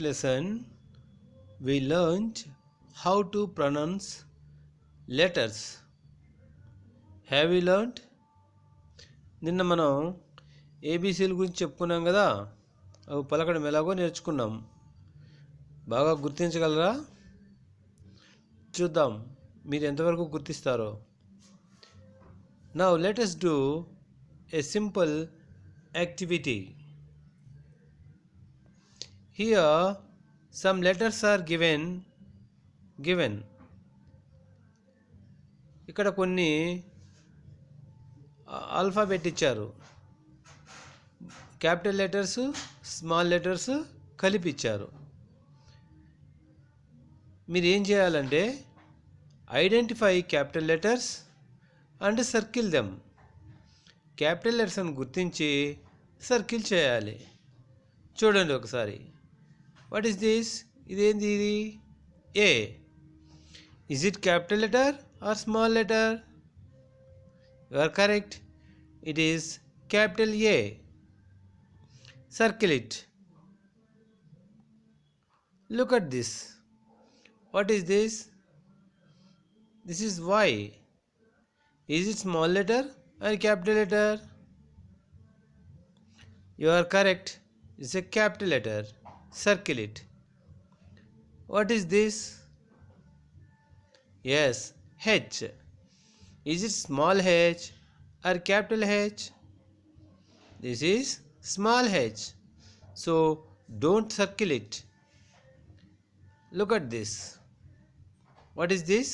lesson we learned how to pronounce letters. Have you learned? నిన్న మనం ఏబీసీల గురించి చెప్పుకున్నాం కదా, అవి పలకడం ఎలాగో నేర్చుకున్నాం. బాగా గుర్తించగలరా? చూద్దాం మీరు ఎంతవరకు గుర్తిస్తారో. Now let us do a simple activity. Here some letters are given. ఇక్కడ కొన్ని ఆల్ఫాబెట్ ఇచ్చారు. క్యాపిటల్ లెటర్స్, స్మాల్ లెటర్స్ కలిపి ఇచ్చారు. మీరు ఏం చేయాలంటే identify capital letters and circle them. Capital లెటర్స్ని గుర్తించి సర్కిల్ చేయాలి. చూడండి ఒకసారి. What is this? ఇదేంది ఇది? A. Is it capital letter or small letter? You are correct. It is capital A. Circle it. Look at this. What is this? This is Y. Is it small letter or capital letter? You are correct. It's a capital letter. Circle it. What is this? Yes, H. Is it small h or capital H? This is small h. So don't circle it. Look at this. What is this?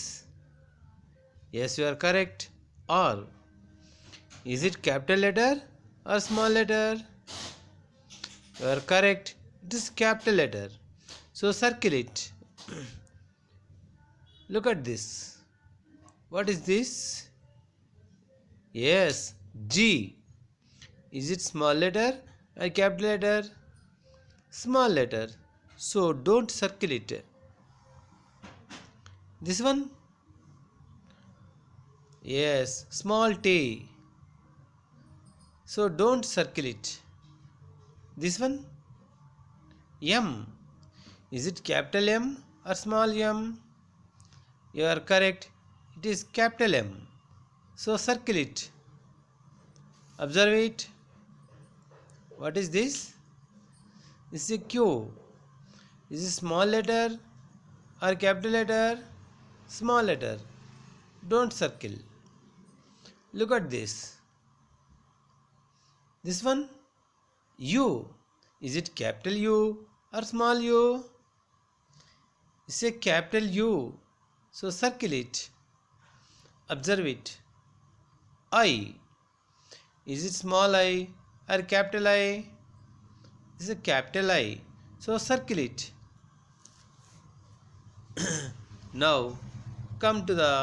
Yes, you are correct. R. Is it capital letter or small letter? You are correct. It is capital letter. So circle it. Look at this. What is this? Yes, G. Is it small letter or capital letter? Small letter. So don't circle it. This one? Yes, small t. So don't circle it. This one? M. Is it capital M or small m? You are correct. It is capital M. So circle it. Observe it. What is this? This is a Q. Is it small letter or capital letter? Small letter. Don't circle. Look at this. This one? U. Is it capital U or small u? It's a capital U. So circle it. Observe it. I. Is it small I or capital I? This is a capital I. So circle it. Now come to the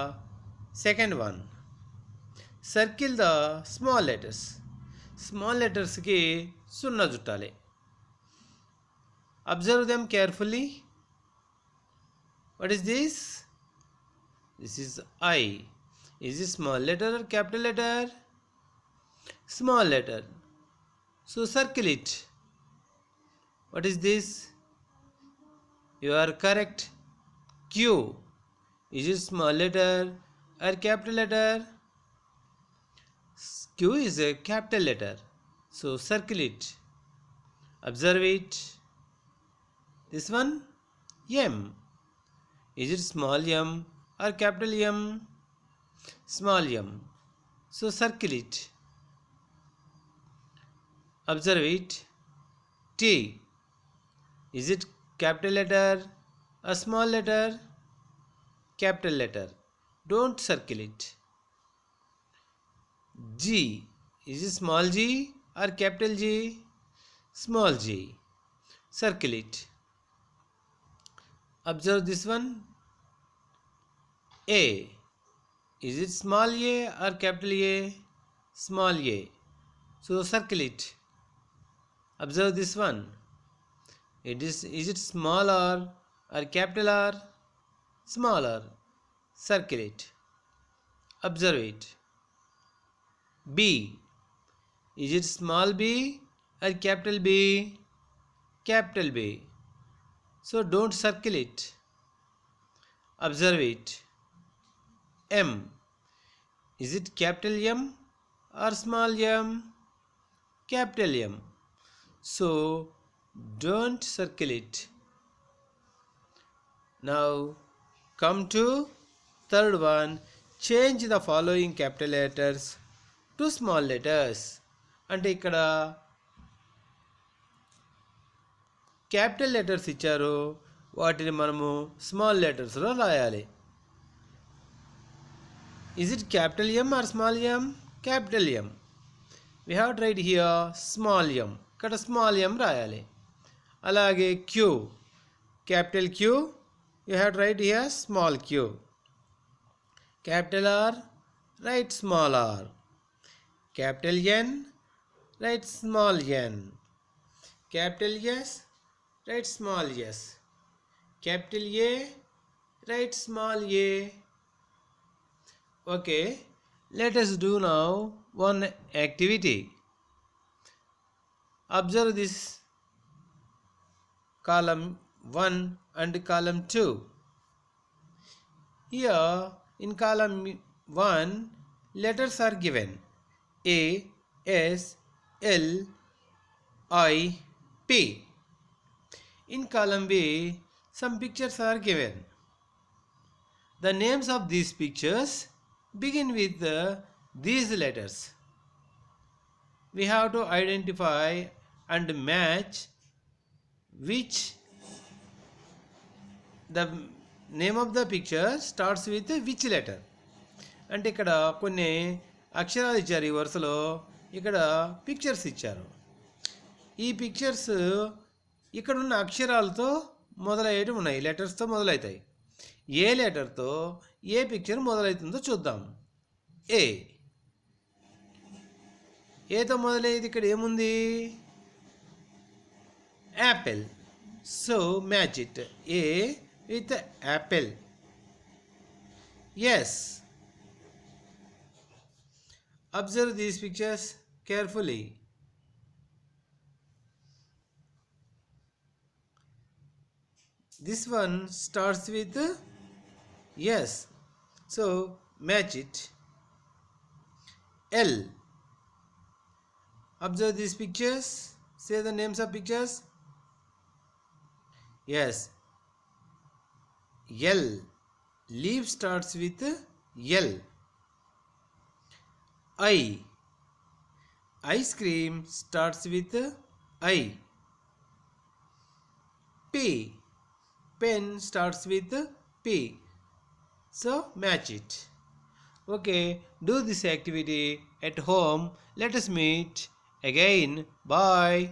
second one. Circle the small letters. Small letters ki sunna juttale. Observe them carefully. What is this? This is I. Is it small letter or capital letter? Small letter. So circle it. What is this? You are correct. Q. Is it small letter or capital letter? Q is a capital letter. So circle it. Observe it. This one? M. Is it small m or capital M? Small m. So circle it. Observe it. T. Is it capital letter or small letter? Capital letter. Don't circle it. G. Is it small g or capital G? Small g. Circle it. Observe this one. A. Is it small a or capital A? Small a. So circle it. Observe this one. Is it small r or capital R? Small r. Circle it. Observe it. B. Is it small b or capital B? Capital B. So don't circle it. Observe it. M. Is it capital M or small m? Capital M. So don't circle it. Now come to third one. Change the following capital letters to small letters. అంటే ఇక్కడ capital letters ఇచ్చారు, వాటిని మనము small లెటర్స్లో రాయాలి. Is it capital M or small m? Capital M. We have to write here small m. ఇక్కడ small m రాయాలి. అలాగే Q. Capital Q. You have to write here small q. Capital R. Write small r. Capital N. Write small n. Capital S. Write small s. Capital A. Write small a. Okay, let us do now one activity. Observe this column 1 and column 2. Here in column 1, letters are given A, S, L, I, P. In column B, some pictures are given. The names of these pictures begin with these letters. We have to identify and match which the name of the picture starts with which letter. అంటే ఇక్కడ కొన్ని అక్షరాలు ఇచ్చారు, ఈ వరుసలో ఇక్కడ pictures ఇచ్చారు. ఈ పిక్చర్స్ ఇక్కడున్న అక్షరాలతో మొదలయ్యేవి ఉన్నాయి, లెటర్స్తో మొదలవుతాయి. ఏ లెటర్తో ఏ పిక్చర్ మొదలవుతుందో చూద్దాం. ఏతో మొదలయ్యేది ఇక్కడ ఏముంది? Apple. So match it. A with apple. Yes. Observe these pictures carefully. This one starts with yes, so match it. L. Observe these pictures. Say the names of pictures. Yes, L. Leaf starts with L. I. Ice cream starts with I. P. Pen starts with P. So match it. Okay, do this activity at home. Let us meet again. Bye.